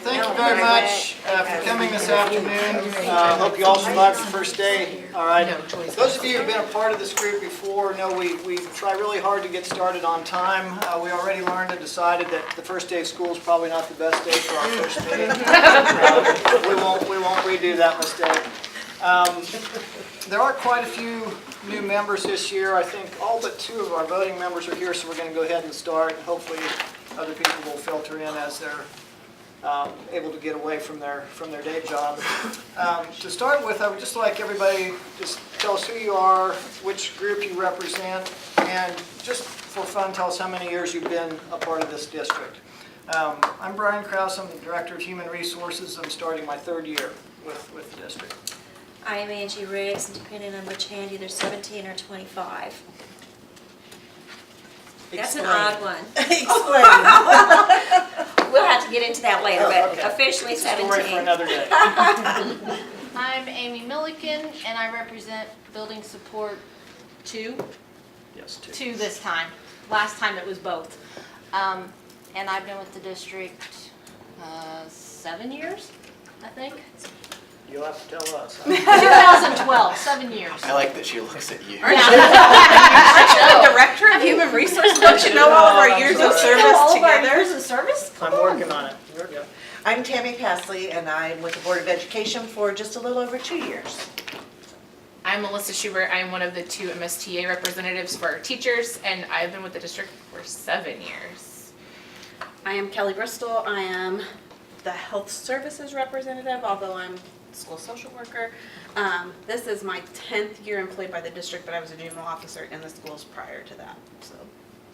thank you very much for coming this afternoon. Hope you all survived the first day. All right. Those of you who've been a part of this group before know we try really hard to get started on time. We already learned and decided that the first day of school is probably not the best day for our first meeting. We won't redo that mistake. There are quite a few new members this year. I think all but 2 of our voting members are here, so we're going to go ahead and start. Hopefully other people will filter in as they're able to get away from their day job. To start with, I would just like everybody just tell us who you are, which group you represent, and just for fun, tell us how many years you've been a part of this district. I'm Brian Krause. I'm the Director of Human Resources. I'm starting my 3rd year with the district. I am Angie Riggs, and depending on which hand, either 17 or 25. That's an odd one. Explain. We'll have to get into that later, but Okay. officially 17. Story for another day. I'm Amy Milliken, and I represent Building Support 2. Yes, 2. 2 this time. Last time it was both. And I've been with the district 7 years, I think. You'll have to tell us. 2012, 7 years. I like that she looks at you. Aren't you the Director of Human Resources? Don't you know all of our years of service All of our together? years of service? I'm working on it. Yep. I'm Tammy Pasley, and I'm with the Board of Education for just a little over 2 years. I'm Melissa Schubert. I'm one of the 2 MSTA representatives for our teachers, and I've been with the district for 7 years. I am Kelly Bristol. I am the health services representative, although I'm school social worker. This is my 10th year employed by the district, but I was a juvenile officer in the schools prior to that, so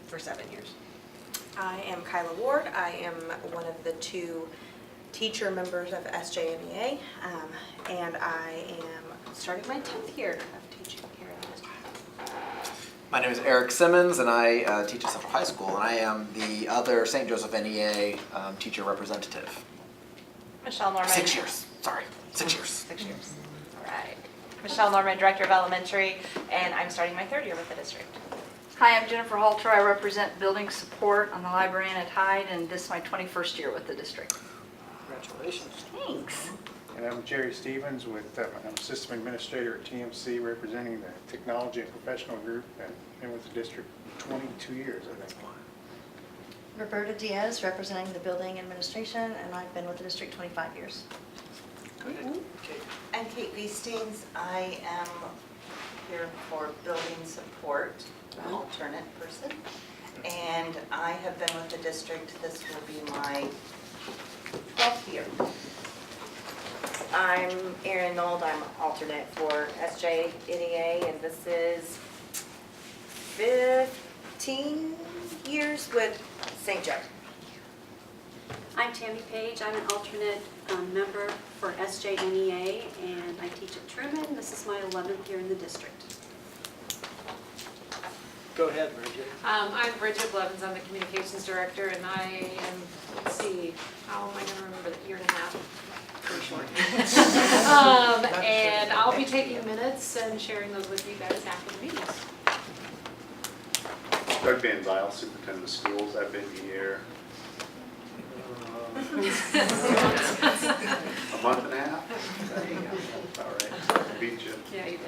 for 7 years. I am Kyla Ward. I am one of the 2 teacher members of SJNEA, and I am starting my 10th year of teaching here in the district. My name is Eric Simmons, and I teach at Central High School, and I am the other St. Joseph NEA teacher representative. Michelle Norman. 6 years. Sorry, 6 years. 6 years. All right. Michelle Norman, Director of Elementary, and I'm starting my 3rd year with the district. Hi, I'm Jennifer Halter. I represent building support on the librarian at Hyde, and this is my 21st year with the district. Congratulations. Thanks. And I'm Jerry Stevens with, I'm System Administrator at TMC, representing the Technology and Professional Group, and been with the district 22 years, I think. Roberta Diaz, representing the building administration, and I've been with the district 25 years. Good. Okay. I'm Kate Beestings. I am here for building support, an alternate person. And I have been with the district, this will be my 12th year. I'm Erin Nold. I'm alternate for SJNEA, and this is 15 years with St. Joe. I'm Tammy Page. I'm an alternate member for SJNEA, and I teach at Truman. This is my 11th year in the district. Go ahead, Bridget. I'm Bridget Blevins. I'm the Communications Director, and I am, let's see, how am I going to remember that 1.5 years? Pretty short. And I'll be taking minutes and sharing those with you guys after the meetings. Doug Van Zyl, Superintendent of Schools. I've been here a month and a half. All right, beat you. Yeah, you did.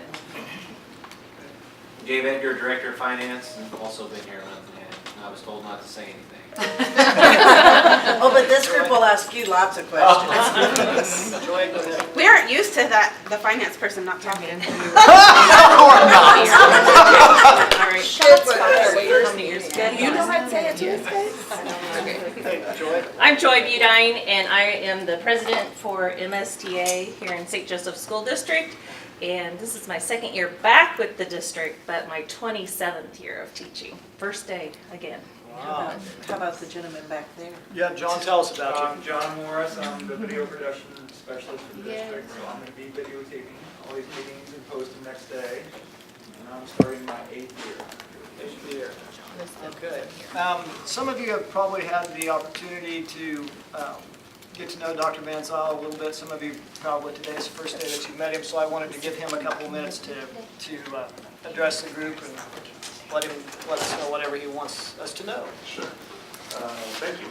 Dave Edgar, Director of Finance, also been here a month and a half, and I was told not to say anything. Oh, but this group will ask you lots of questions. Joy, go ahead. We aren't used to that, the finance person not talking. Or not. All right. How many years ago? You know I'd say it to his face. Hey, Joy. I'm Joy Budine, and I am the president for MSTA here in St. Joseph School District. And this is my 2nd year back with the district, but my 27th year of teaching. First day again. Wow. How about the gentleman back there? Yeah, John, tell us about you. I'm John Morris. I'm the video production specialist for the district, so I'm going to be videotaping all these meetings and post them next day. And I'm starting my 8th year. 8th year. Okay. Some of you have probably had the opportunity to get to know Dr. Van Zyl a little bit. Some of you probably today is the first day that you met him, so I wanted to give him a couple minutes to address the group and let us know whatever he wants us to know. Sure. Thank you.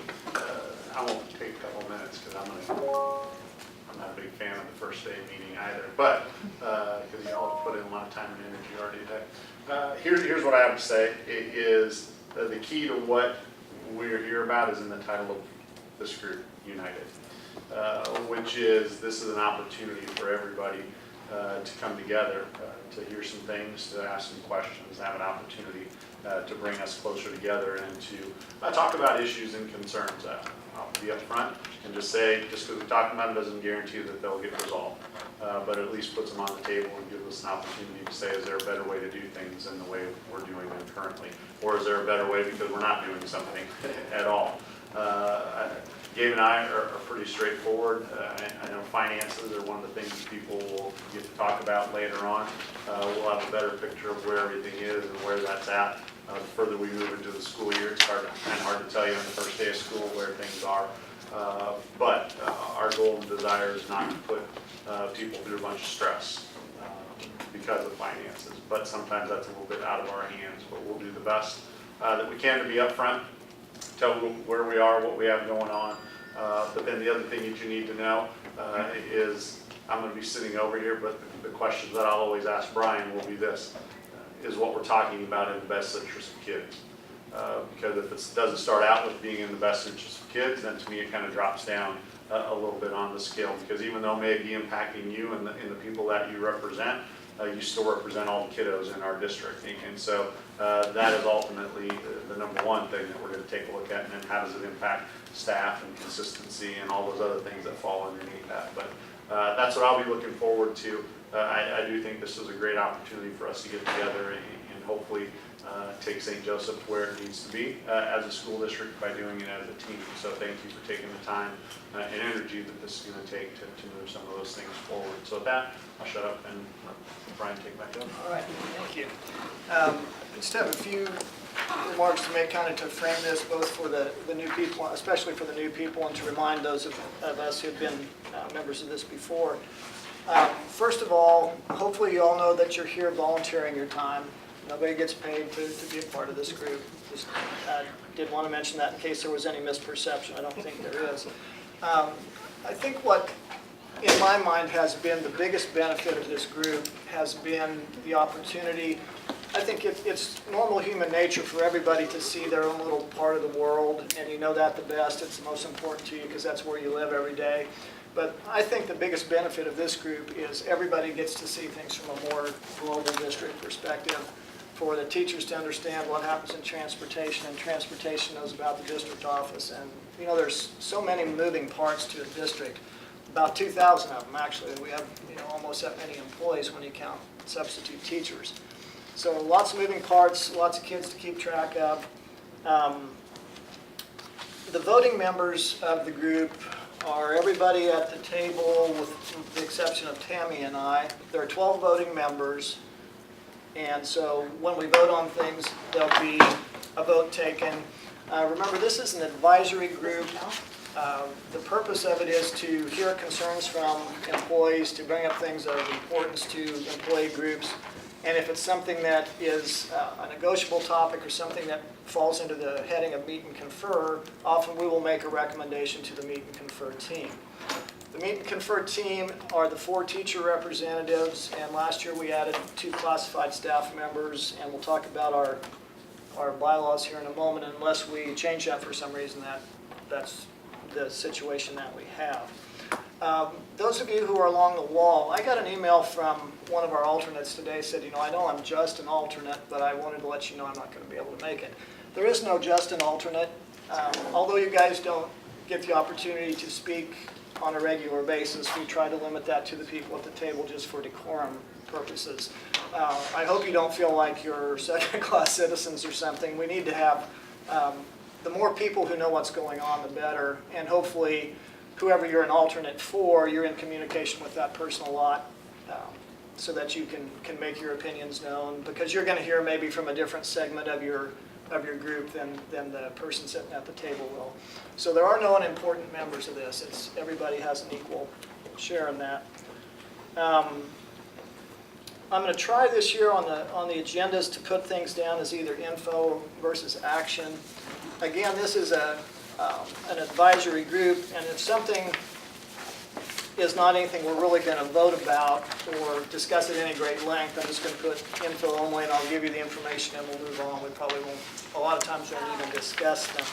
I won't take a couple minutes. minutes because I'm not a big fan of the first day meeting either, but because you all put in a lot of time and energy already today. Here's what I have to say. It is the key to what we're here about is in the title of this group, United, which is this is an opportunity for everybody to come together, to hear some things, to ask some questions, have an opportunity to bring us closer together and to talk about issues and concerns. I'll be upfront and just say, just because we talk about it doesn't guarantee that they'll get resolved, but at least puts them on the table and gives us an opportunity to say, is there a better way to do things than the way we're doing them currently? Or is there a better way because we're not doing something at all? Gabe and I are pretty straightforward. I know finances are one of the things that people will get to talk about later on. We'll have a better picture of where everything is and where that's at. The further we move into the school year, it's kind of hard to tell you on the first day of school where things are. But our goal and desire is not to put people through a bunch of stress because of finances. But sometimes that's a little bit out of our hands. But we'll do the best that we can to be upfront, tell them where we are, what we have going on. But then the other thing that you need to know is I'm going to be sitting over here, but the questions that I'll always ask Brian will be this. Is what we're talking about in the best interest of kids. Because if it doesn't start out with being in the best interest of kids, then to me it kind of drops down a little bit on the scale. Because even though it may be impacting you and the people that you represent, you still represent all the kiddos in our district. And so that is ultimately the number one thing that we're going to take a look at. And then how does it impact staff and consistency and all those other things that fall underneath that. But that's what I'll be looking forward to. I do think this is a great opportunity for us to get together and hopefully take St. Joseph where it needs to be as a school district by doing it as a team. So thank you for taking the time and energy that this is going to take to move some of those things forward. So with that, I'll shut up and Brian take back over. All right, thank you. Just have a few remarks to make kind of to frame this both for the new people, especially for the new people, and to remind those of us who have been members of this before. First of all, hopefully you all know that you're here volunteering your time. Nobody gets paid to be a part of this group. Just did want to mention that in case there was any misperception. I don't think there is. I think what, in my mind, has been the biggest benefit of this group has been the opportunity. I think it's normal human nature for everybody to see their own little part of the world, and you know that the best. It's the most important to you because that's where you live every day. But I think the biggest benefit of this group is everybody gets to see things from a more global district perspective. For the teachers to understand what happens in transportation, and transportation knows about the district office. And you know, there's so many moving parts to a district, about 2,000 of them actually. We have almost that many employees when you count substitute teachers. So lots of moving parts, lots of kids to keep track of. The voting members of the group are everybody at the table with the exception of Tammy and I. There are 12 voting members. And so when we vote on things, there'll be a vote taken. Remember, this is an advisory group. The purpose of it is to hear concerns from employees, to bring up things of importance to employee groups. And if it's something that is a negotiable topic or something that falls into the heading of meet and confer, often we will make a recommendation to the meet and confer team. The meet and confer team are the 4 teacher representatives, and last year we added 2 classified staff members, and we'll talk about our bylaws here in a moment. Unless we change that for some reason, that's the situation that we have. Those of you who are along the wall, I got an email from one of our alternates today, said, I know I'm just an alternate, but I wanted to let you know I'm not going to be able to make it. There is no just an alternate. Although you guys don't get the opportunity to speak on a regular basis, we try to limit that to the people at the table just for decorum purposes. I hope you don't feel like you're second-class citizens or something. We need to have the more people who know what's going on, the better. And hopefully, whoever you're an alternate for, you're in communication with that person a lot so that you can make your opinions known. Because you're going to hear maybe from a different segment of your group than the person sitting at the table will. So there are no unimportant members of this. Everybody has an equal share in that. I'm going to try this year on the agendas to put things down as either info versus action. Again, this is a an advisory group, and if something is not anything we're really going to vote about or discuss at any great length, I'm just going to put info only, and I'll give you the information and we'll move on. We probably won't, a lot of times won't even discuss them.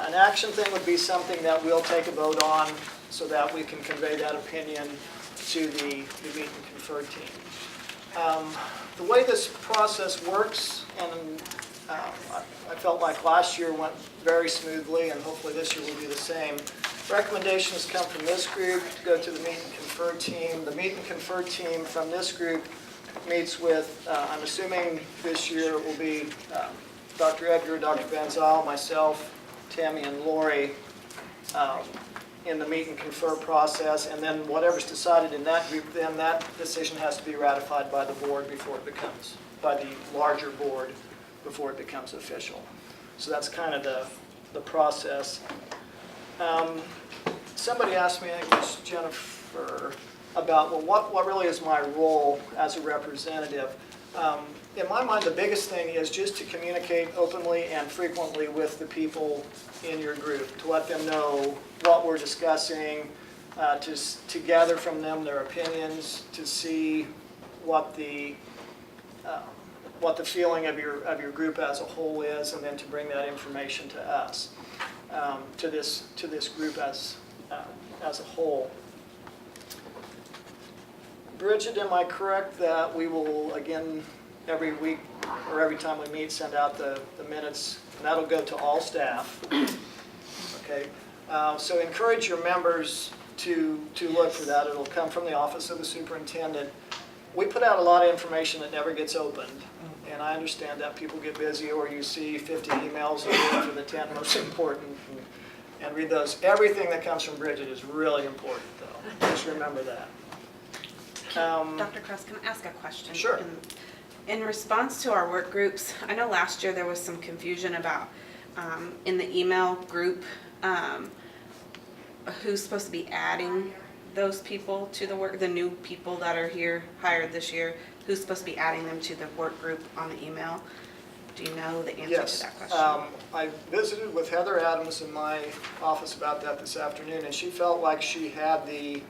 An action thing would be something that we'll take a vote on so that we can convey that opinion to the meet and confer team. The way this process works, and I felt like last year went very smoothly, and hopefully this year will be the same. Recommendations come from this group to go to the meet and confer team. The meet and confer team from this group meets with, I'm assuming this year it will be Dr. Edgar, Dr. Van Zyl, myself, Tammy, and Lori in the meet and confer process, and then whatever's decided in that group, then that decision has to be ratified by the board before it becomes, by the larger board before it becomes official. So that's kind of the process. Somebody asked me, I think it was Jennifer, about, well, what really is my role as a representative? In my mind, the biggest thing is just to communicate openly and frequently with the people in your group, to let them know what we're discussing, to gather from them their opinions, to see what the feeling of your group as a whole is, and then to bring that information to us, to this group as a whole. Bridget, am I correct that we will, again, every week or every time we meet, send out the minutes, and that'll go to all staff? Okay. So encourage your members to look for that. It'll come from the Office of the Superintendent. We put out a lot of information that never gets opened, and I understand that people get busy, or you see 50 emails and you look for the 10 most important and read those. Everything that comes from Bridget is really important, though. Just remember that. Dr. Cross, can I ask a question? Sure. In response to our work groups, I know last year there was some confusion about in the email group who's supposed to be adding those people to the work, the new people that are here hired this year, who's supposed to be adding them to the work group on the email? Do you know the answer to that question? I visited with Heather Adams in my office about that this afternoon, and she felt like she had the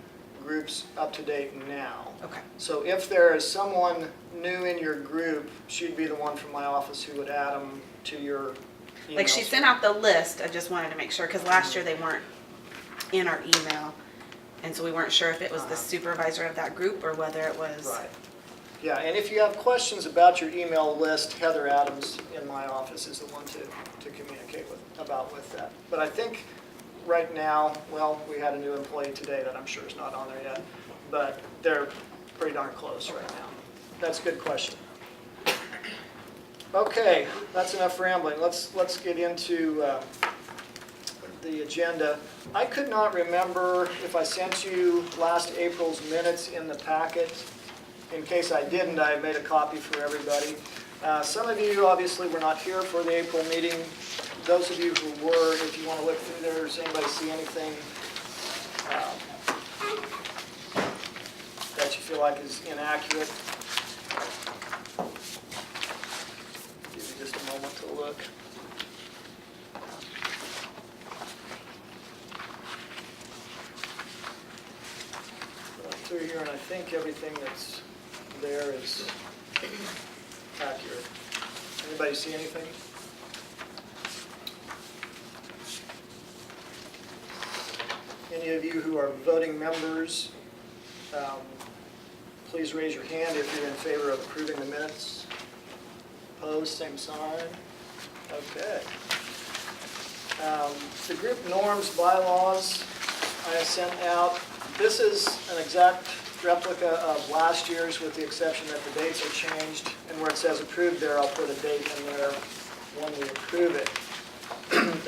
groups up to date now. Okay. So if there is someone new in your group, she'd be the one from my office who would add them to your email. Like she sent out the list, I just wanted to make sure, because last year they weren't in our email, and so we weren't sure if it was the supervisor of that group or whether it was. Right. Yeah, and if you have questions about your email list, Heather Adams in my office is the one to communicate with that. But I think right now, well, we had a new employee today that I'm sure is not on there yet, but they're pretty darn close right now. That's a good question. Okay, that's enough rambling. Let's get into the agenda. I could not remember if I sent you last April's minutes in the packet. In case I didn't, I made a copy for everybody. Some of you obviously were not here for the April meeting. Those of you who were, if you want to look through there, does anybody see anything that you feel like is inaccurate? Give you just a moment to look. Through here, and I think everything that's there is accurate. Anybody see anything? Any of you who are voting members, please raise your hand if you're in favor of approving the minutes. Opposed, same sign. Okay. The group norms bylaws I sent out. This is an exact replica of last year's, with the exception that the dates are changed, and where it says approved there, I'll put a date in there when we approve it.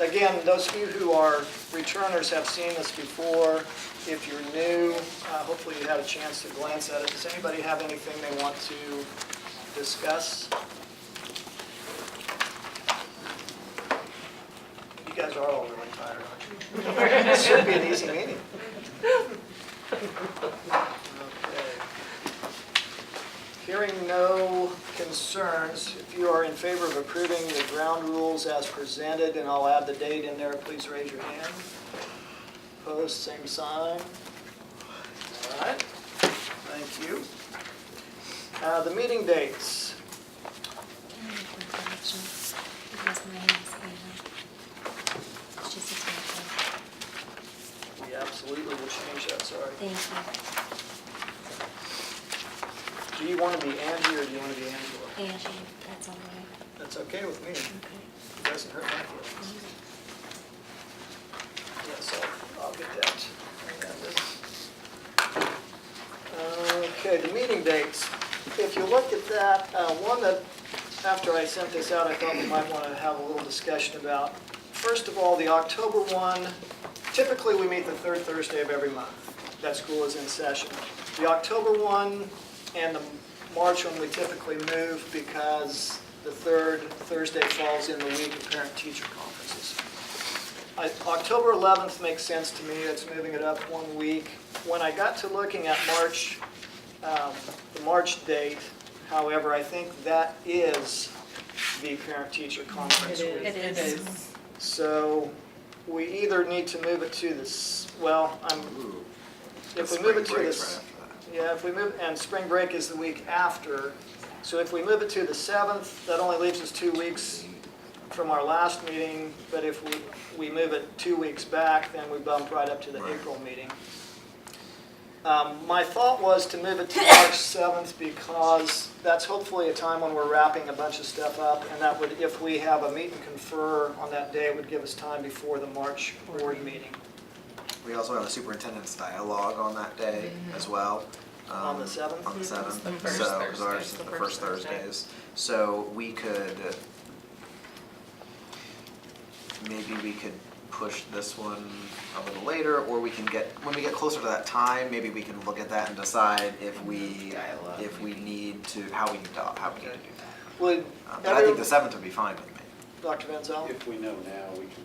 Again, those of you who are returners have seen this before. If you're new, hopefully you had a chance to glance at it. Does anybody have anything they want to discuss? You guys are all really tired, aren't you? This should be an easy meeting. Okay. Hearing no concerns, if you are in favor of approving the ground rules as presented, and I'll add the date in there, please raise your hand. Opposed, same sign. All right, thank you. The meeting dates. We absolutely will change that, sorry. Thank Do you want to be Angie or do you want to be Angela? you. Angie, that's all right. That's okay with me. Okay. It doesn't hurt my feelings. Yes, I'll get that. Okay, the meeting dates. If you look at that, one that, after I sent this out, I thought we might want to have a little discussion about. First of all, the October one, typically we meet the third Thursday of every month. That school is in session. The October one and the March one we typically move because the third Thursday falls in the week of parent-teacher conferences. October 11th makes sense to me. It's moving it up 1 week. When I got to looking at March, the March date, however, I think that is the parent-teacher conference week. It is. So we either need to move it to this, well, if we move it to this, yeah, if we move, and spring break is the week after. So if we move it to the 7th, that only leaves us 2 weeks from our last meeting. But if we move it 2 weeks back, then we bump right up to the April meeting. My thought was to move it to March 7th because that's hopefully a time when we're wrapping a bunch of stuff up, and that would, if we have a meet and confer on that day, it would give us time before the March board meeting. We also have a superintendent's dialogue on that day as well. On the 7th? On the 7th. The first So, Thursday. ours is the first Thursdays. So we could, maybe we could push this one a little later, or we can get, when we get closer to that time, maybe we can look at that and decide if we need to, how we need to do that. Would But I think the 7th would be fine with me. Dr. Van Zel? If we know now, we can,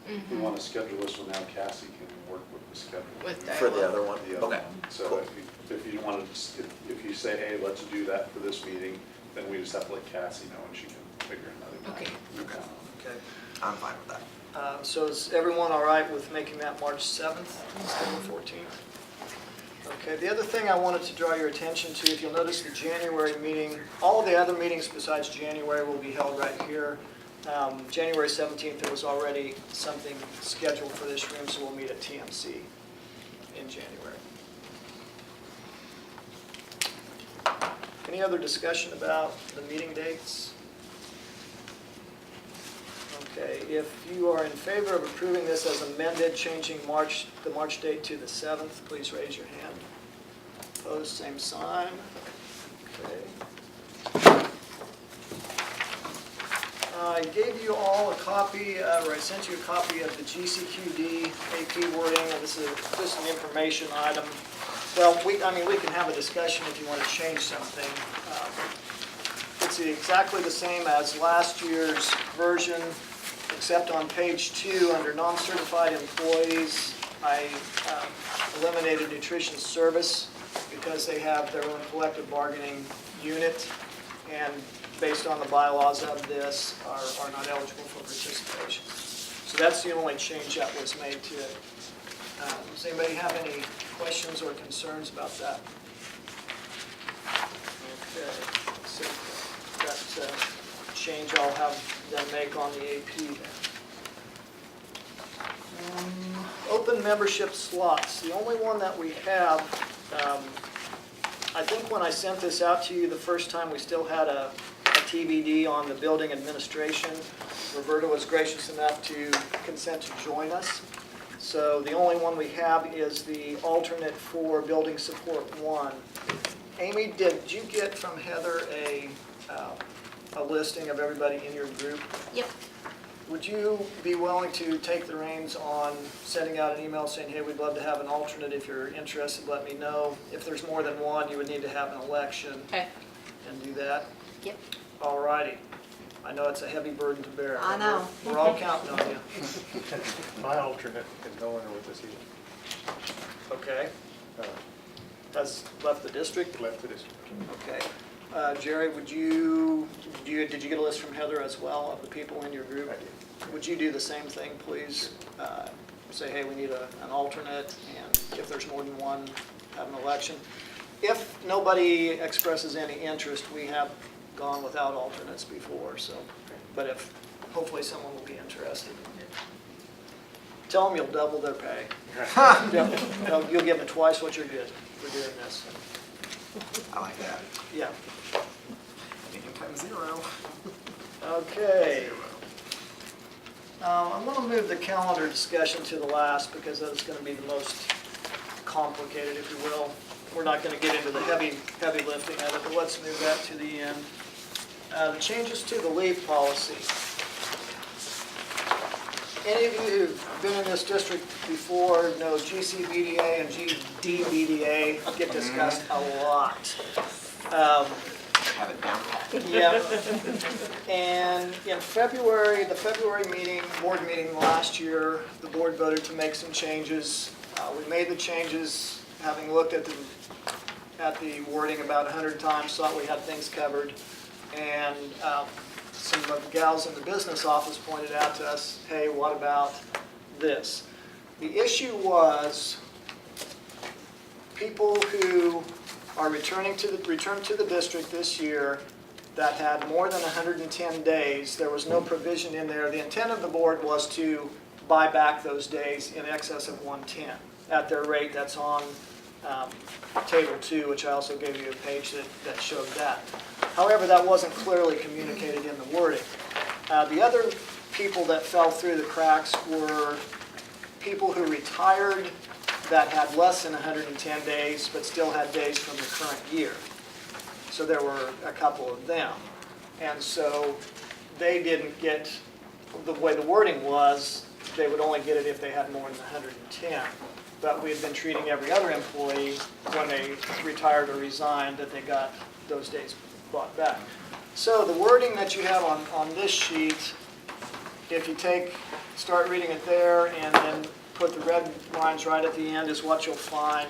if we want to schedule this one now, Cassie can work with the schedule. With For the other one? The other Okay. one. So if you want to, if you say, hey, let's do that for this meeting, then we just have to let Cassie know and she can figure another time. Okay. Okay. I'm fine with that. So is everyone all right with making that March 7th instead of 14th? Okay, the other thing I wanted to draw your attention to, if you'll notice the January meeting, all of the other meetings besides January will be held right here. January 17th, there was already something scheduled for this room, so we'll meet at TMC in January. Any other discussion about the meeting dates? Okay, if you are in favor of approving this as amended, changing the March date to the 7th, please raise your hand. Opposed, same sign. Okay. I gave you all a copy, or I sent you a copy of the GCQD AP wording, and this is just an information item. Well, we can have a discussion if you want to change something. It's exactly the same as last year's version, except on page 2, under non-certified employees, I eliminated nutrition service because they have their own collective bargaining unit, and based on the bylaws of this, are not eligible for participation. So that's the only change that was made to it. Does anybody have any questions or concerns about that? Okay, so that change I'll have them make on the AP then. Open membership slots. The only one that we have, I think when I sent this out to you the first time, we still had a TBD on the building administration. Roberta was gracious enough to consent to join us. So the only one we have is the alternate for building support 1. Amy, did you get from Heather a listing of everybody in your group? Yep. Would you be willing to take the reins on sending out an email saying, hey, we'd love to have an alternate. If you're interested, let me know. If there's more than one, you would need to have an election. Okay. And do that? Yep. All righty. I know it's a heavy burden to bear. I know. We're all counting on you. My alternate is no longer with us either. Okay. has left the district? Left the district. Okay. Jerry, did you get a list from Heather as well of the people in your group? I did. Would you do the same thing, please? Say, hey, we need an alternate, and if there's more than one, have an election. If nobody expresses any interest, we have gone without alternates before, so, but if, hopefully someone will be interested. Tell them you'll double their pay. You'll give them twice what you're getting for doing this. I like that. Yeah. Medium times 0. Okay. I'm going to move the calendar discussion to the last because that is going to be the most complicated, if you will. We're not going to get into the heavy lifting of it, but let's move that to the end. The changes to the leave policy. Any of you who've been in this district before know GCBDA and GDBDA get discussed a lot. Have it down pat. Yeah. And in February, the February board meeting last year, the board voted to make some changes. We made the changes, having looked at the wording about 100 times, thought we had things covered. And some of the gals in the business office pointed out to us, hey, what about this? The issue was people who are returned to the district this year that had more than 110 days. There was no provision in there. The intent of the board was to buy back those days in excess of 110 at their rate that's on Table 2, which I also gave you a page that showed that. However, that wasn't clearly communicated in the wording. The other people that fell through the cracks were people who retired that had less than 110 days, but still had days from the current year. So there were a couple of them. And so they didn't get, the way the wording was, they would only get it if they had more than 110. But we had been treating every other employee when they retired or resigned that they got those days bought back. So the wording that you have on this sheet, if you start reading it there and then put the red lines right at the end is what you'll find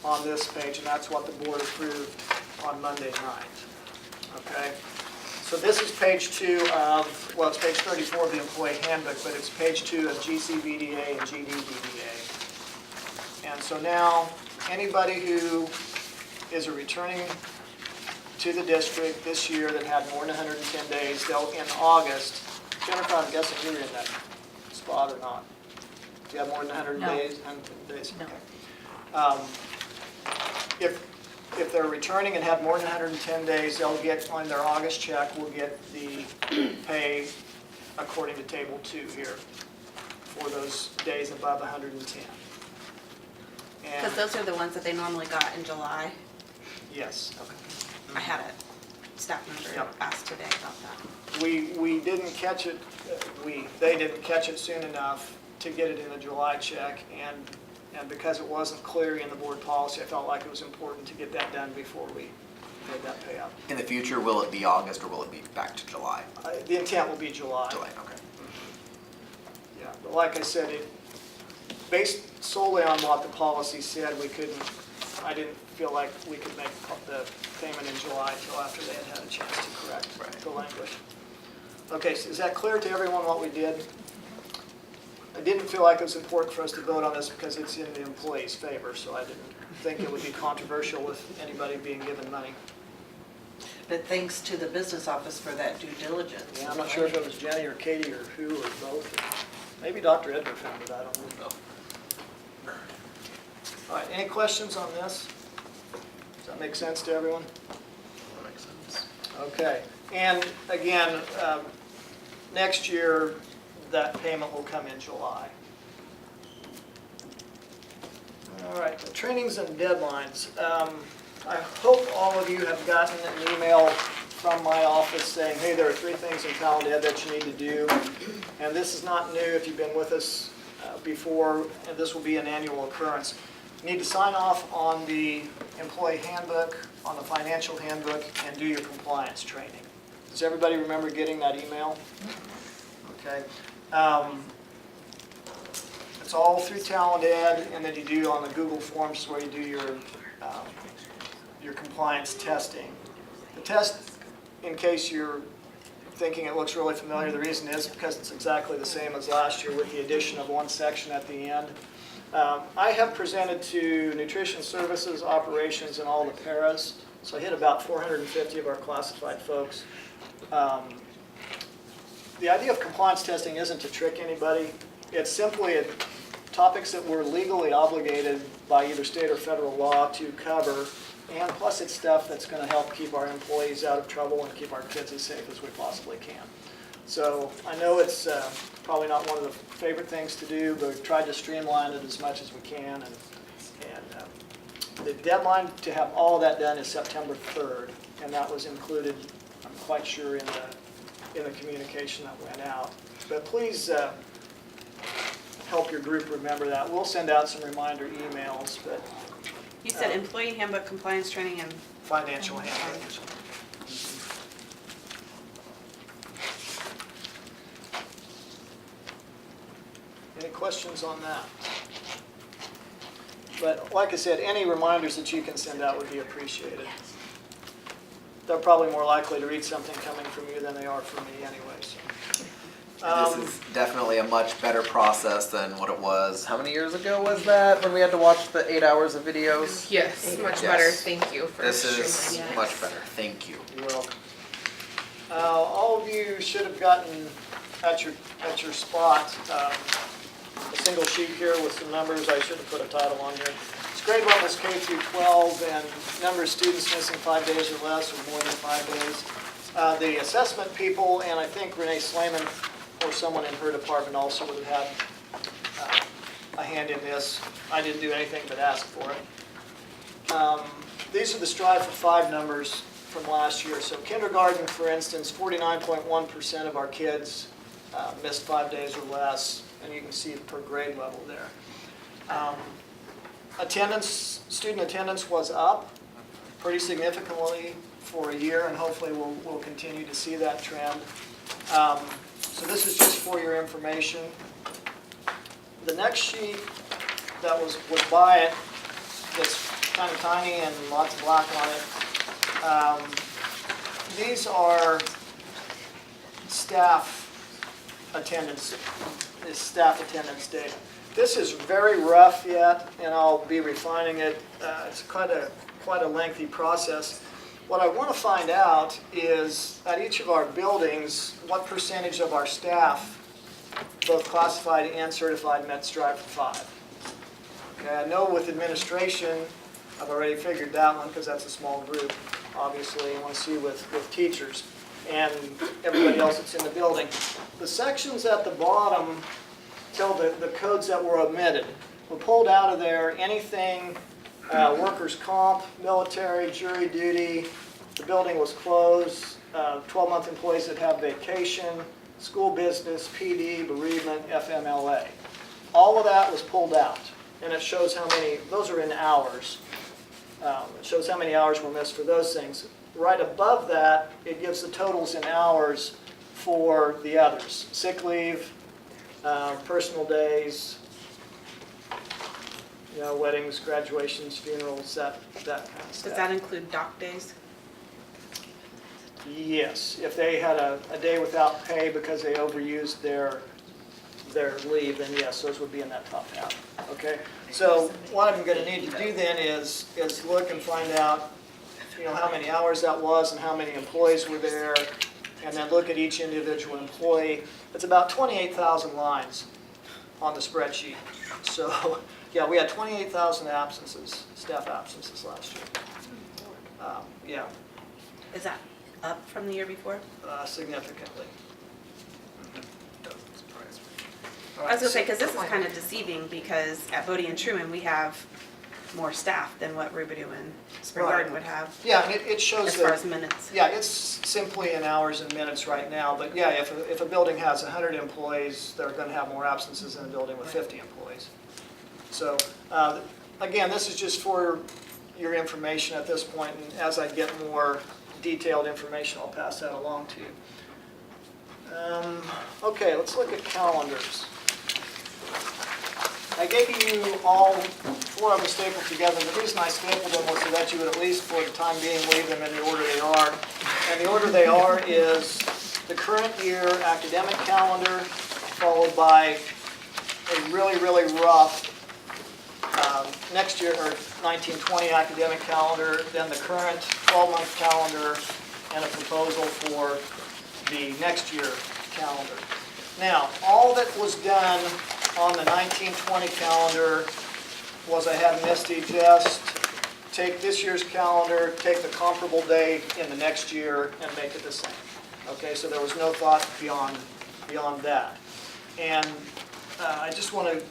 on this page, and that's what the board approved on Monday night. Okay? So this is page 2 of, well, it's page 34 of the employee handbook, but it's page 2 of GCBDA and GDBDA. And so now, anybody who is a returning to the district this year that had more than 110 days, they'll in August, Jennifer, I'm guessing you were in that spot or not? Do you have more than 100 days? 110 days? No. Okay. If they're returning and have more than 110 days, they'll get, on their August check, will get the pay according to Table 2 here for those days above 110. Because those are the ones that they normally got in July. Yes. I had a staff member ask today about that. We didn't catch it, they didn't catch it soon enough to get it in the July check, and because it wasn't clear in the board policy, I felt like it was important to get that done before we made that payout. In the future, will it be August or will it be back to July? The intent will be July. July, okay. Yeah, but like I said, based solely on what the policy said, I didn't feel like we could make the payment in July until after they had a chance to correct the language. Okay, so is that clear to everyone what we did? I didn't feel like it was important for us to vote on this because it's in the employee's favor, so I didn't think it would be controversial with anybody being given money. But thanks to the business office for that due diligence. Yeah, I'm not sure if it was Jenny or Katie or who or both. Maybe Dr. Edgar found it, I don't know. All right, any questions on this? Does that make sense to everyone? That makes sense. Okay, and again, next year, that payment will come in July. All right, the trainings and deadlines. I hope all of you have gotten an email from my office saying, hey, there are 3 things in Talent Ed that you need to do. And this is not new if you've been with us before, and this will be an annual occurrence. You need to sign off on the employee handbook, on the financial handbook, and do your compliance training. Does everybody remember getting that email? Okay. It's all through Talent Ed, and then you do on the Google Forms where you do your your compliance testing. The test, in case you're thinking it looks really familiar, the reason is because it's exactly the same as last year with the addition of one section at the end. I have presented to nutrition services, operations, and all the paras, so I hit about 450 of our classified folks. The idea of compliance testing isn't to trick anybody. It's simply topics that we're legally obligated by either state or federal law to cover, and plus it's stuff that's going to help keep our employees out of trouble and keep our kids as safe as we possibly can. So I know it's probably not one of the favorite things to do, but we've tried to streamline it as much as we can. And the deadline to have all of that done is September 3rd, and that was included, I'm quite sure, in the communication that went out. But please help your group remember that. We'll send out some reminder emails, but You said employee handbook, compliance training, and financial handbook. Any questions on that? But like I said, any reminders that you can send out would be appreciated. They're probably more likely to read something coming from you than they are from me anyway. So. This is definitely a much better process than what it was. How many years ago was that when we had to watch the 8 hours of videos? Yes, much Yes. better. Thank you for This is streamlining. much better. Thank you. You're welcome. All of you should have gotten at your spot a single sheet here with some numbers. I should have put a title on here. It's grade levels K through 12 and number of students missing 5 days or less or more than 5 days. The assessment people, and I think Renee Slayman or someone in her department also would have had a hand in this. I didn't do anything but ask for it. These are the Strive for 5 numbers from last year. So kindergarten, for instance, 49.1% of our kids missed 5 days or less, and you can see per grade level there. Student attendance was up pretty significantly for a year, and hopefully we'll continue to see that trend. So this is just for your information. The next sheet that was by it, that's kind of tiny and lots of black on it. These are staff attendance data. This is very rough yet, and I'll be refining it. It's quite a lengthy process. What I want to find out is, at each of our buildings, what percentage of our staff, both classified and certified, met Strive for 5. Okay, I know with administration, I've already figured that one because that's a small group, obviously. I want to see with teachers and everybody else that's in the building. The sections at the bottom tell the codes that were omitted. We pulled out of there anything workers' comp, military, jury duty, the building was closed, 12-month employees that have vacation, school business, PD, bereavement, FMLA. All of that was pulled out, and it shows how many, those are in hours. It shows how many hours were missed for those things. Right above that, it gives the totals in hours for the others. Sick leave, personal days, weddings, graduations, funerals, that kind of stuff. does that include dock days? Yes, if they had a day without pay because they overused their leave, then yes, those would be in that top half. Okay, so what I'm going to need to do then is look and find out, how many hours that was and how many employees were there, and then look at each individual employee. It's about 28,000 lines on the spreadsheet. So yeah, we had 28,000 absences, staff absences last year. Yeah. Is that up from the year before? Significantly. I was going to say, because this is kind of deceiving, because at Bodie and Truman, we have more staff than what Rubidoux and Spring Right. Garden would have. Yeah, it shows as that, far as minutes. Yeah, it's simply in hours and minutes right now, but yeah, if a building has 100 employees, they're going to have more absences than a building with 50 employees. So, again, this is just for your information at this point, and as I get more detailed information, I'll pass that along to you. Okay, let's look at calendars. I gave you all 4 of them stapled together. The reason I stapled them was so that you would at least, for the time being, leave them in the order they are. And the order they are is the current year academic calendar, followed by a really, really rough next year, or 1920 academic calendar, then the current 12-month calendar, and a proposal for the next year calendar. Now, all that was done on the 1920 calendar was I had Misty just take this year's calendar, take the comparable day in the next year, and make it the same. Okay, so there was no thought beyond that. And I just want to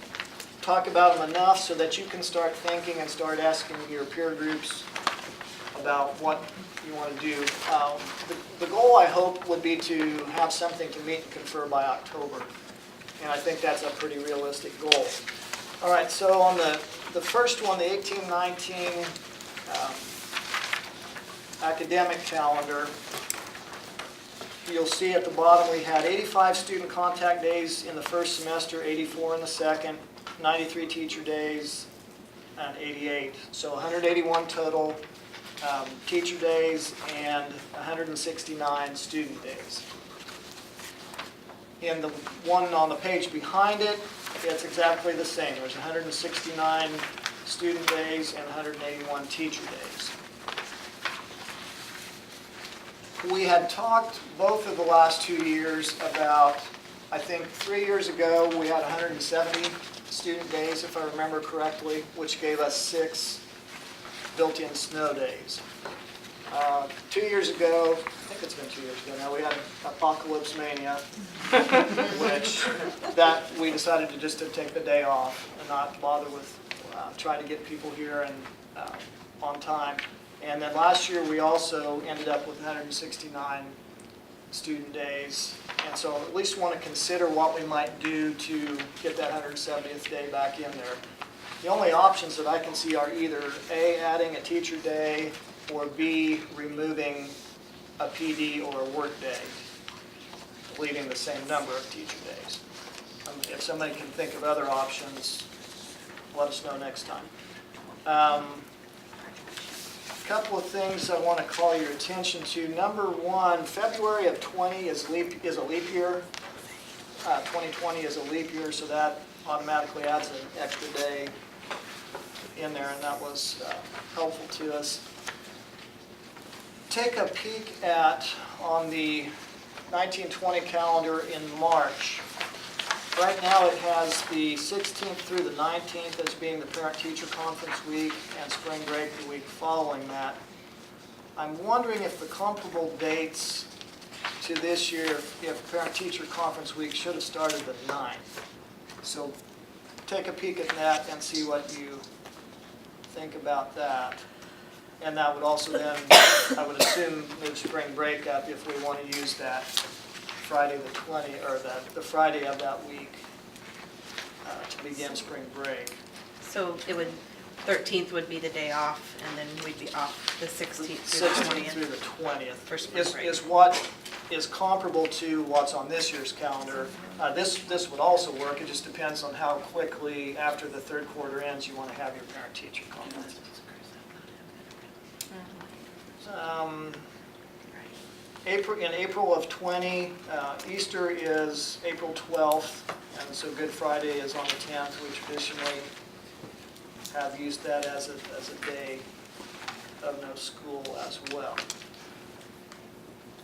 talk about them enough so that you can start thinking and start asking your peer groups about what you want to do. The goal, I hope, would be to have something to meet and confer by October. And I think that's a pretty realistic goal. All right, so on the first one, the 18-19 academic calendar, you'll see at the bottom we had 85 student contact days in the first semester, 84 in the second, 93 teacher days, and 88. So 181 total teacher days and 169 student days. In the one on the page behind it, it's exactly the same. There's 169 student days and 181 teacher days. We had talked both of the last 2 years about, I think 3 years ago, we had 170 student days, if I remember correctly, which gave us 6 built-in snow days. 2 years ago, I think it's been 2 years ago now, we had Apocalypse Mania, which that we decided to just to take the day off and not bother with trying to get people here and on time. And then last year, we also ended up with 169 student days. And so at least want to consider what we might do to get that 170th day back in there. The only options that I can see are either A, adding a teacher day, or B, removing a PD or a work day, leaving the same number of teacher days. If somebody can think of other options, let us know next time. Couple of things I want to call your attention to. Number one, February of 20 is a leap year. 2020 is a leap year, so that automatically adds an extra day in there, and that was helpful to us. Take a peek on the 1920 calendar in March. Right now it has the 16th through the 19th as being the parent-teacher conference week and spring break the week following that. I'm wondering if the comparable dates to this year, if parent-teacher conference week should have started the 9th. So take a peek at that and see what you think about that. And that would also then, I would assume, move spring break up if we want to use that Friday the 20th, or the Friday of that week to begin spring break. So it would, 13th would be the day off, and then we'd be off the 16th through the 16th 20th. through the 20th For spring break. is what is comparable to what's on this year's calendar. This would also work. It just depends on how quickly after the third quarter ends you want to have your parent-teacher conference. In April of 20, Easter is April 12th, and so Good Friday is on the 10th. We traditionally have used that as a day of no school as well.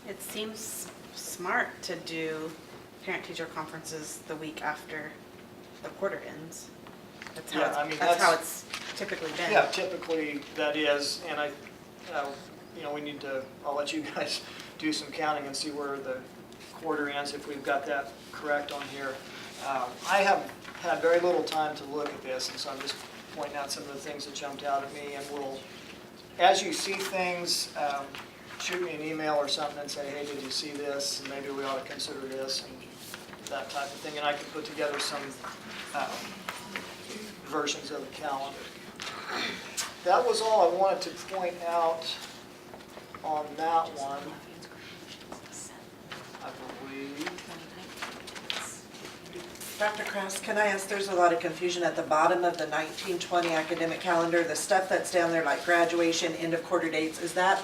It seems smart to do parent-teacher conferences the week after the quarter ends. That's how, that's how it's typically been. Yeah, typically that is, and we need to, I'll let you guys do some counting and see where the quarter ends, if we've got that correct on here. I have had very little time to look at this, and so I'm just pointing out some of the things that jumped out at me, and we'll, as you see things, shoot me an email or something and say, hey, did you see this? And maybe we ought to consider this, and that type of thing, and I can put together some versions of the calendar. That was all I wanted to point out on that one, I believe. Dr. Kraus, can I ask, there's a lot of confusion at the bottom of the 1920 academic calendar, the stuff that's down there like graduation, end of quarter dates, is that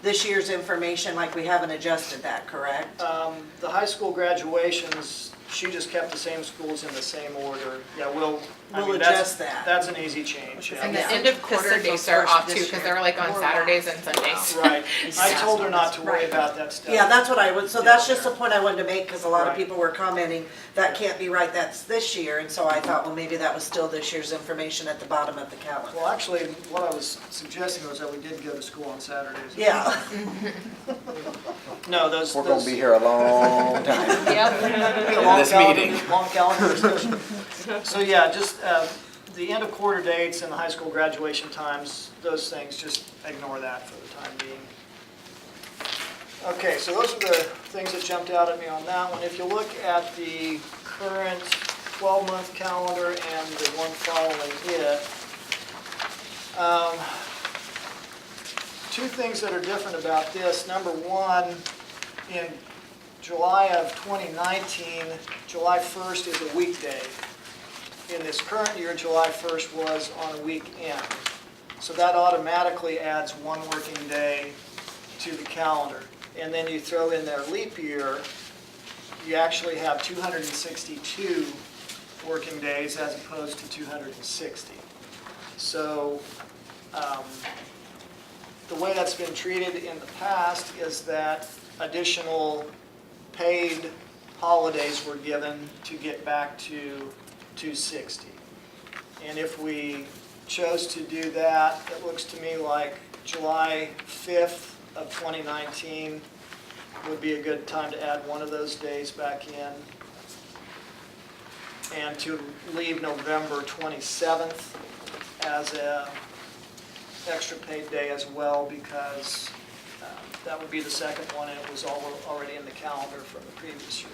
this year's information, like we haven't adjusted that, correct? The high school graduations, she just kept the same schools in the same order. Yeah, we'll adjust that. That's an easy change, yeah. And the end of quarter dates are off too, because they're like on Saturdays and Sundays. Right. I told her not to worry about that stuff. Yeah, that's what I would, so that's just the point I wanted to make, because a lot of people were commenting, that can't be right, that's this year, and so I thought, well, maybe that was still this year's information at the bottom of the calendar. Well, actually, what I was suggesting was that we did go to school on Saturdays. Yeah. No, those. We're gonna be here a long time. Yep. In this meeting. Long calendar discussion. So yeah, just the end of quarter dates and the high school graduation times, those things, just ignore that for the time being. Okay, so those are the things that jumped out at me on that one. If you look at the current 12-month calendar and the one following it, two things that are different about this. Number one, in July of 2019, July 1st is a weekday. In this current year, July 1st was on a weekend. So that automatically adds one working day to the calendar. And then you throw in their leap year, you actually have 262 working days as opposed to 260. So the way that's been treated in the past is that additional paid holidays were given to get back to 260. And if we chose to do that, it looks to me like July 5th of 2019 would be a good time to add one of those days back in. And to leave November 27th as a extra paid day as well, because that would be the second one, and it was already in the calendar from the previous year.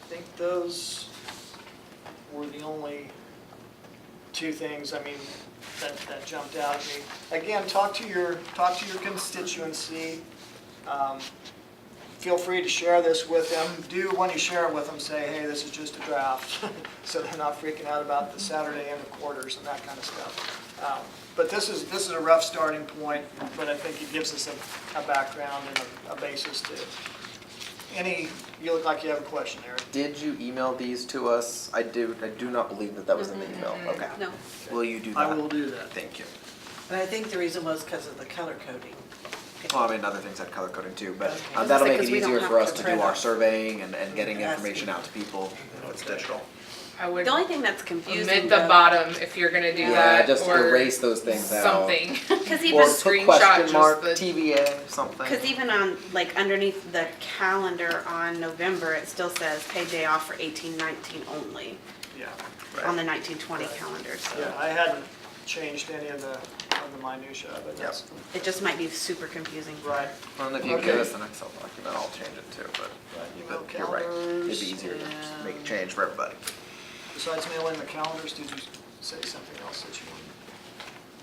I think those were the only two things, I mean, that jumped out at me. Again, talk to your constituency. Feel free to share this with them. When you share it with them, say, hey, this is just a draft, so they're not freaking out about the Saturday end of quarters and that kind of stuff. But this is a rough starting point, but I think it gives us a background and a basis to. You look like you have a question, Eric. Did you email these to us? I do not believe that was in the email. Okay. No. Will you do that? I will do that. Thank you. And I think the reason was because of the color coding. Well, I mean, other things had color coding too, but Okay. that'll make it Because we don't easier have for us to to print do our out. surveying and getting Yes. information out to people. It's digital. I would The only thing that's confusing omit the though- bottom if you're gonna do Yeah, that, just or erase those things out. something. Because Or even put screenshot question just mark the- TVA something. Because even on, like, underneath the calendar on November, it still says paid day off for 18-19 only Yeah. on the 19-20 calendar, so. Yeah, I hadn't changed any of the minutia, but that's It just might be super confusing. right. Well, and if you Okay. give us an Excel document, I'll change it too, but Email you're right. It'd calendars be easier to just and- make a change for everybody. Besides mailing the calendars, did you say something else that you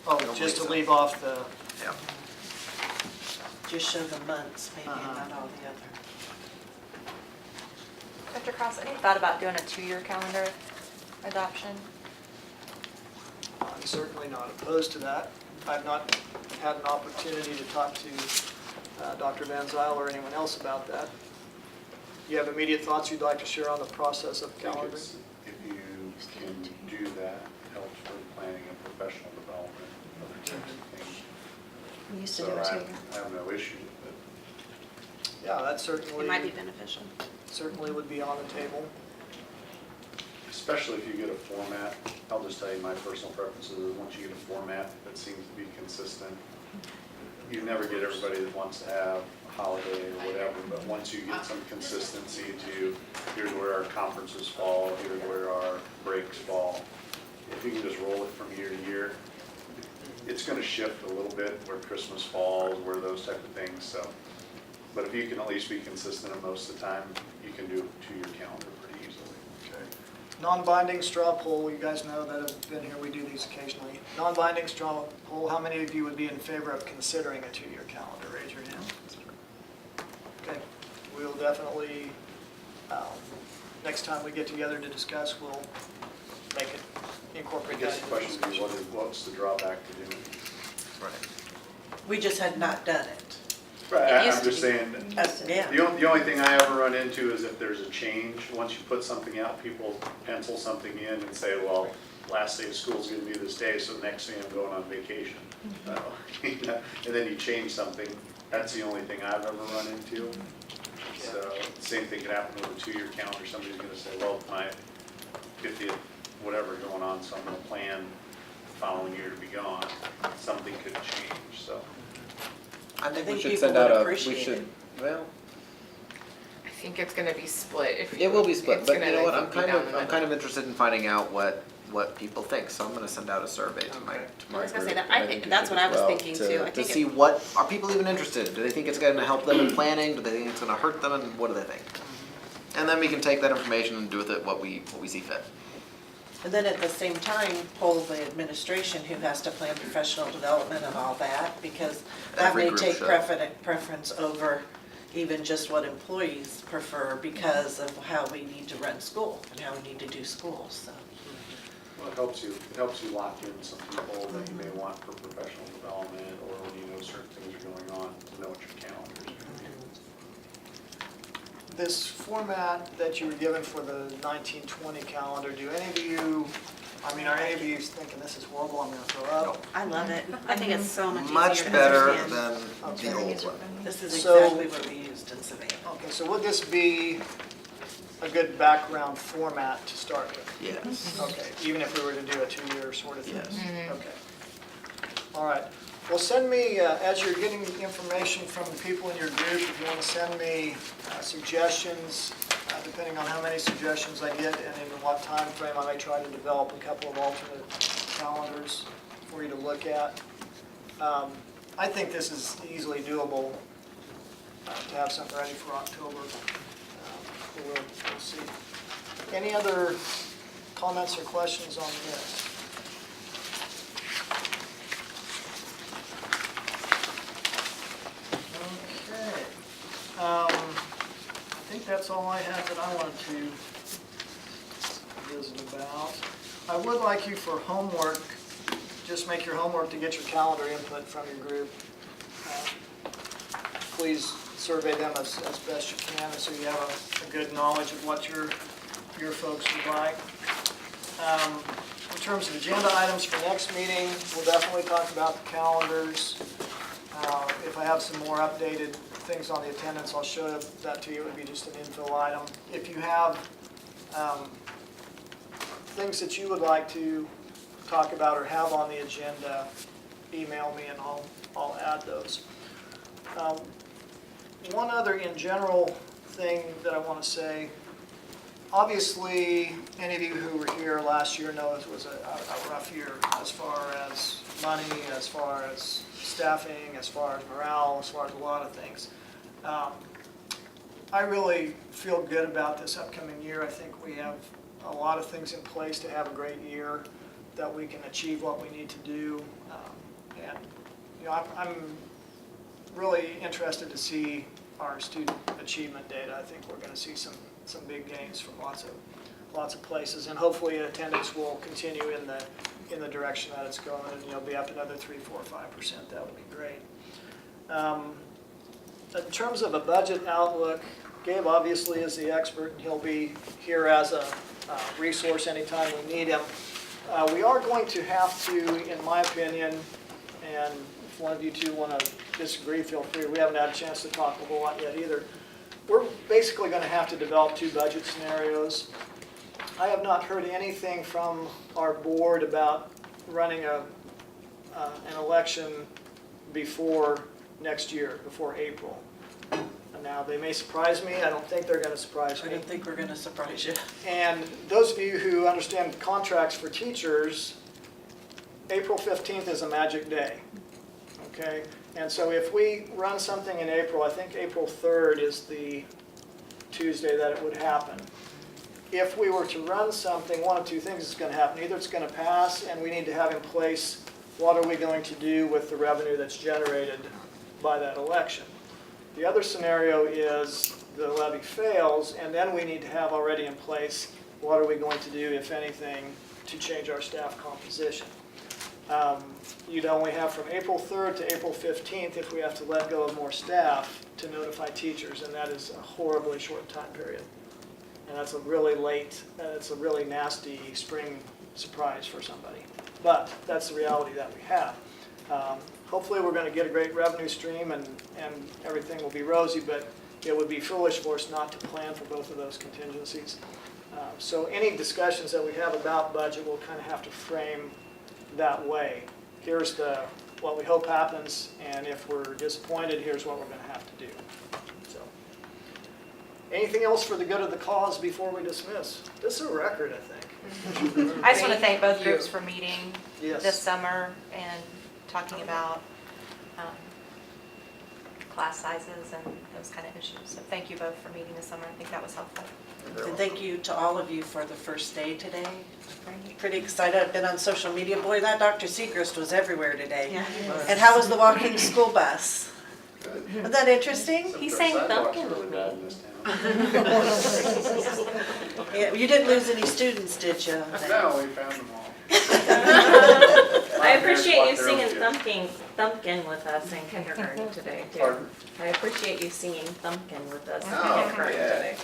I wanted? don't Oh, just to believe leave so. off the, Yeah. Just show the months, maybe, and not all the other. Dr. Cross, any thought about doing a 2-year calendar adoption? I'm certainly not opposed to that. I've not had an opportunity to talk to Dr. Van Zyl or anyone else about that. You have immediate thoughts you'd like to share on the process of I think calendaring? it's- if you can do that, it helps for planning and professional development, other types of things. We used to So do it I too. I have no issue with it. Yeah, that certainly, It might be beneficial. certainly would be on the table. Especially if you get a format, I'll just tell you my personal preferences is once you get a format that seems to be consistent, you never get everybody that wants to have a holiday or whatever, but once you get some consistency to, here's where our conferences fall, here's where our breaks fall, if you can just roll it from year to year, it's gonna shift a little bit where Christmas falls, where those type of things, so. But if you can at least be consistent, and most of the time, you can do a 2-year calendar pretty easily. Okay. Non-binding straw poll, you guys know that have been here, we do these occasionally. Non-binding straw poll, how many of you would be in favor of considering a 2-year calendar? Raise your hand. Okay, we'll definitely next time we get together to discuss, we'll make it, I incorporate that guess the into the question would be, discussion. what's the drawback to doing it? We just had not done it. Right, used I'm to just be. saying, Yeah. the only thing I ever run into is if there's a change, once you put something out, people pencil something in and say, well, last day of school's gonna be this day, so the next day I'm going on vacation. You know, and then you change something, that's the only thing I've ever run into. So, same thing could happen with a 2-year calendar, somebody's gonna say, well, my 50th, whatever going on, so I'm gonna plan the following year to be gone. Something could change, so. I think we think should people send would out appreciate we should, it. well, I think it's gonna be split. If it will be split, it's but gonna, you know what, like, I'm be kind down of, the I'm middle. kind of interested in finding out what people think, so I'm gonna send out a survey to my Okay. to my I was gonna group, say that. and I I think you that's should what I as was well, thinking too. I to think see what, are people even interested? Do they think it's gonna help them in planning? Do they think it's gonna hurt them, and what do they think? And then we can take that information and do with it what we see fit. And then at the same time, poll the administration who has to plan professional development and all that, because that Every may group take should. preference over even just what employees prefer because of how we need to run school and how we need to do school, so. Well, it helps you lock in some people that you may want for professional development, or when you know certain things are going on, to know what your calendar is gonna be. This format that you were given for the 1920 calendar, do any of you, I mean, are any of you thinking this is horrible, I'm gonna throw up? I love it. I think it's so much easier Much to better understand. than the old one. This is So- exactly what we used in Savannah. Okay, so would this be a good background format to start with? Yes. Okay, even if we were to do a 2-year sort of thing? Yes. Okay. All right. Well, send me, as you're getting information from the people in your group, if you want to send me suggestions, depending on how many suggestions I get and in what time frame, I may try to develop a couple of alternate calendars for you to look at. I think this is easily doable to have something ready for October. We'll see. Any other comments or questions on this? Okay. I think that's all I have that I wanted to visit about. I would like you for homework, just make your homework to get your calendar input from your group. Please survey them as best you can, so you have a good knowledge of what your folks would like. In terms of agenda items for next meeting, we'll definitely talk about the calendars. If I have some more updated things on the attendance, I'll show that to you. It would be just an info item. If you have things that you would like to talk about or have on the agenda, email me and I'll add those. One other in general thing that I want to say, obviously, any of you who were here last year know it was a rough year as far as money, as far as staffing, as far as morale, as far as a lot of things. I really feel good about this upcoming year. I think we have a lot of things in place to have a great year, that we can achieve what we need to do. And you know, I'm really interested to see our student achievement data. I think we're going to see some big gains from lots of places, and hopefully attendance will continue in the direction that it's going, and be up another 3, 4, 5%. That would be great. In terms of a budget outlook, Gabe obviously is the expert, and he'll be here as a resource anytime we need him. We are going to have to, in my opinion, and if one of you two want to disagree, feel free. We haven't had a chance to talk a whole lot yet either. We're basically going to have to develop 2 budget scenarios. I have not heard anything from our board about running an election before next year, before April. Now, they may surprise me. I don't think they're going to surprise me. I don't think we're going to surprise you. And those of you who understand contracts for teachers, April 15th is a magic day, okay? And so if we run something in April, I think April 3rd is the Tuesday that it would happen. If we were to run something, one of 2 things is going to happen. Either it's going to pass, and we need to have in place what are we going to do with the revenue that's generated by that election. The other scenario is the levy fails, and then we need to have already in place, what are we going to do, if anything, to change our staff composition. You'd only have from April 3rd to April 15th if we have to let go of more staff to notify teachers, and that is a horribly short time period. And that's a really late, it's a really nasty spring surprise for somebody. But that's the reality that we have. Hopefully we're going to get a great revenue stream and everything will be rosy, but it would be foolish for us not to plan for both of those contingencies. So any discussions that we have about budget will kind of have to frame that way. Here's what we hope happens, and if we're disappointed, here's what we're going to have to do. So, anything else for the good of the cause before we dismiss? This is a record, I think. I just want to thank both groups for meeting Yes. this summer and talking about class sizes and those kind of issues. So thank you both for meeting this summer. I think that was helpful. And thank you to all of you for the first day today. Pretty excited. I've been on social media. Boy, that Dr. Segrist was everywhere today. Yeah. And how was the walking school bus? Wasn't that interesting? He sang Thumpkin with me. Yeah, you didn't lose any students, did you? No, we found them all. I appreciate you singing Thumpkin with us in kindergarten today, too. Pardon? I appreciate you singing Thumpkin with us in Oh, kindergarten yeah. today.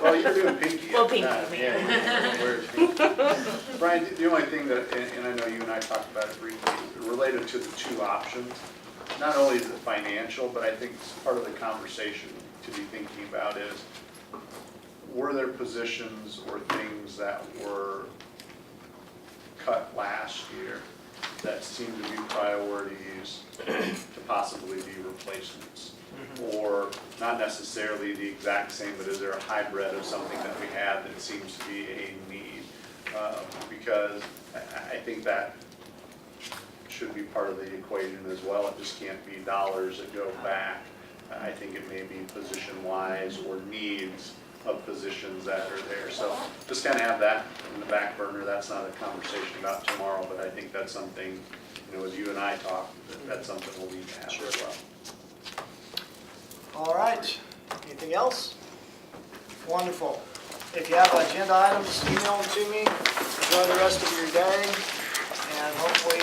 Well, you're doing Pinky. Well, Pinky, Yeah, man. yeah, where's Pinky? Brian, the only thing that, and I know you and I talked about it briefly, related to the two options, not only is it financial, but I think part of the conversation to be thinking about is, were there positions or things that were cut last year that seem to be priorities to possibly be replacements? Or not necessarily the exact same, but is there a hybrid of something that we have that seems to be a need? Because I think that should be part of the equation as well. It just can't be dollars that go back. I think it may be position-wise or needs of positions that are there. So just kind of have that in the back burner. That's not a conversation about tomorrow, but I think that's something, as you and I talk, that's something we'll need to have as well. All right. Anything else? Wonderful. If you have agenda items, email them to me. Enjoy the rest of your day, and hopefully